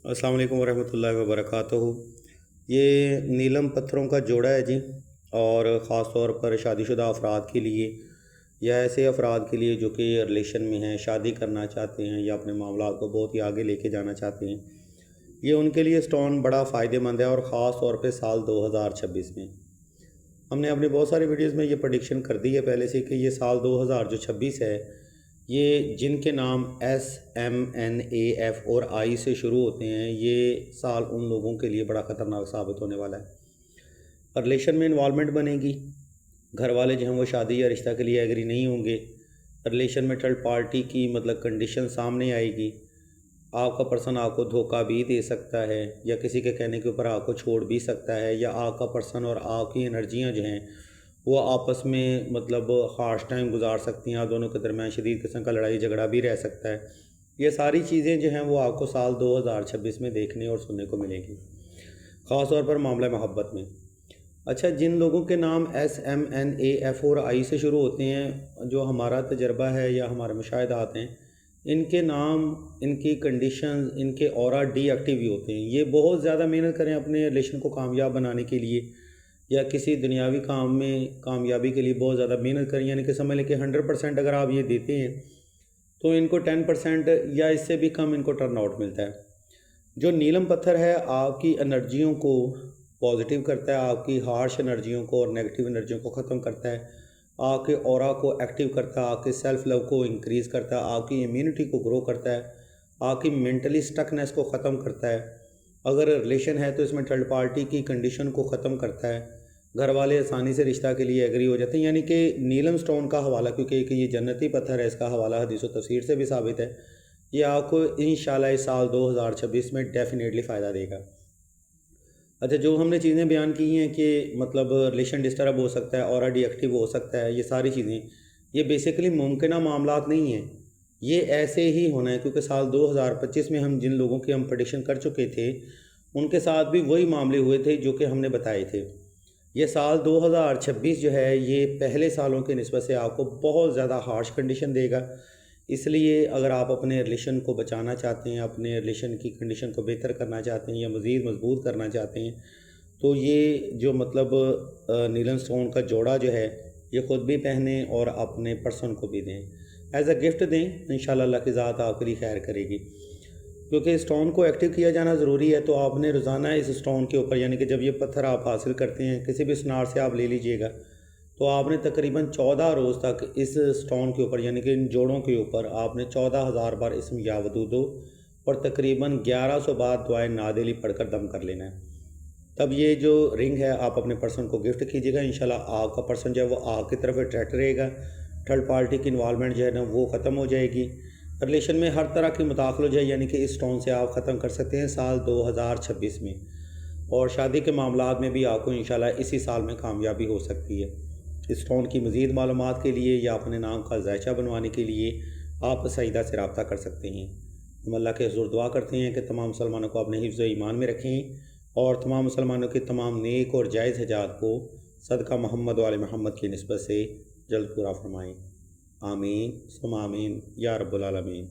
अस्सलाम वालेकुम वरहमतुल्लाहि वबरकातुहू। ये नीलम पत्थरों का जोड़ा है जी। और ख़ास तौर पर शादीशुदा अफराद के लिए या ऐसे अफराद के लिए जो कि रिलेशन में हैं, शादी करना चाहते हैं या अपने मामलात को बहुत ही आगे लेके जाना चाहते हैं, ये उनके लिए स्टोन बड़ा फ़ायदेमंद है। और ख़ास तौर पे साल 2026 में हमने अपनी बहुत सारी वीडियोज़ में ये प्रेडिक्शन कर दी है पहले से कि ये साल 2026 है, ये जिनके नाम SMNAF और I से शुरू होते हैं, ये साल उन लोगों के लिए बड़ा ख़तरनाक साबित होने वाला है। रिलेशन में इन्वॉल्वमेंट बनेगी, घर वाले जो हैं वो शादी या रिश्ता के लिए एग्री नहीं होंगे। रिलेशन में थर्ड पार्टी की मतलब कंडीशन सामने आएगी। आपका पर्सन आपको धोखा भी दे सकता है या किसी के कहने के ऊपर आपको छोड़ भी सकता है, या आपका पर्सन और आपकी एनर्जियां जो हैं वो आपस में मतलब हार्श टाइम गुजार सकती हैं। आप दोनों के दरमियान शदीद किस्म का लड़ाई झगड़ा भी रह सकता है। ये सारी चीज़ें जो हैं वो आपको साल 2026 में देखने और सुनने को मिलेंगी, ख़ास तौर पर मामला मोहब्बत में। अच्छा, जिन लोगों के नाम SMNAF और I से शुरू होते हैं, जो हमारा तजर्बा है या हमारे मुशाहिदात हैं, इनके नाम, इनकी कंडीशंस, इनके ऑरा डीएक्टिव ही होते हैं। ये बहुत ज़्यादा मेहनत करें अपने रिलेशन को कामयाब बनाने के लिए या किसी दुनियावी काम में कामयाबी के लिए बहुत ज़्यादा मेहनत करें, यानी कि समझ लें कि 100% अगर आप ये देते हैं तो इनको 10% या इससे भी कम इनको टर्न आउट मिलता है। जो नीलम पत्थर है आपकी एनर्जियों को पॉजिटिव करता है, आपकी हार्श एनर्जियों को और नेगेटिव एनर्जियों को ख़त्म करता है, आपके ऑरा को एक्टिव करता है, आपके सेल्फ लव को इंक्रीज़ करता है, आपकी इम्यूनिटी को ग्रो करता है, आपकी मेंटली स्टकनेस को ख़त्म करता है। अगर रिलेशन है तो इसमें थर्ड पार्टी की कंडीशन को ख़त्म करता है। घर वाले आसानी से रिश्ता के लिए एग्री हो जाते हैं। यानी कि नीलम स्टोन का हवाला, क्योंकि ये जन्नती पत्थर है, इसका हवाला हदीस व तफसीर से भी साबित है, ये आपको इंशाल्लाह इस साल 2026 में डेफिनेटली फ़ायदा देगा। अच्छा, जो हमने चीज़ें बयान की हैं कि मतलब रिलेशन डिस्टर्ब हो सकता है, ऑरा डीएक्टिव हो सकता है, ये सारी चीज़ें ये बेसिकली मुमकिन मामलात नहीं हैं, ये ऐसे ही होना है। क्योंकि साल 2025 में हम जिन लोगों की हम प्रेडिक्शन कर चुके थे उनके साथ भी वही मामले हुए थे जो कि हमने बताए थे। ये साल 2026 जो है ये पहले सालों के निस्बत से आपको बहुत ज़्यादा हार्श कंडीशन देगा। इसलिए अगर आप अपने रिलेशन को बचाना चाहते हैं, अपने रिलेशन की कंडीशन को बेहतर करना चाहते हैं या मज़ीद मजबूत करना चाहते हैं, तो ये जो मतलब नीलम स्टोन का जोड़ा जो है ये ख़ुद भी पहनें और अपने पर्सन को भी दें, एज अ गिफ्ट दें। इंशाल्लाह अल्लाह की ज़ात आपके लिए खैर करेगी। क्योंकि स्टोन को एक्टिव किया जाना ज़रूरी है, तो आपने रोज़ाना इस स्टोन के ऊपर, यानी कि जब ये पत्थर आप हासिल करते हैं किसी भी सुनार से आप ले लीजिएगा, तो आपने तकरीबन 14 रोज़ तक इस स्टोन के ऊपर, यानी कि इन जोड़ों के ऊपर आपने 14,000 बार इसम या वदूदो और तकरीबन 1100 बार दुआए नादिली पढ़कर दम कर लेना है। तब ये जो रिंग है आप अपने पर्सन को गिफ्ट कीजिएगा। इंशाल्लाह आपका पर्सन जो है वो आपकी तरफ अट्रैक्ट रहेगा, थर्ड पार्टी की इन्वॉल्वमेंट जो है ना वो ख़त्म हो जाएगी। रिलेशन में हर तरह की मुदाखल हो जाए, यानी कि इस स्टोन से आप ख़त्म कर सकते हैं साल 2026 में। और शादी के मामलात में भी आपको इंशाल्लाह इसी साल में कामयाबी हो सकती है। इस स्टोन की मज़ीद मालूमात के लिए या अपने नाम का जायचा बनवाने के लिए आप सईदा से रब्ता कर सकते हैं। हम अल्लाह के हुज़ूर दुआ करते हैं कि तमाम मुसलमानों को अपने हिफ्ज़ ईमान में रखें और तमाम मुसलमानों की तमाम नेक और जायज़ हजात को सदका मोहम्मद वाले मोहम्मद की निस्बत से जल्द पूरा फरमाएँ। आमीन सुम्मा आमीन या रब्बुल आलमीन।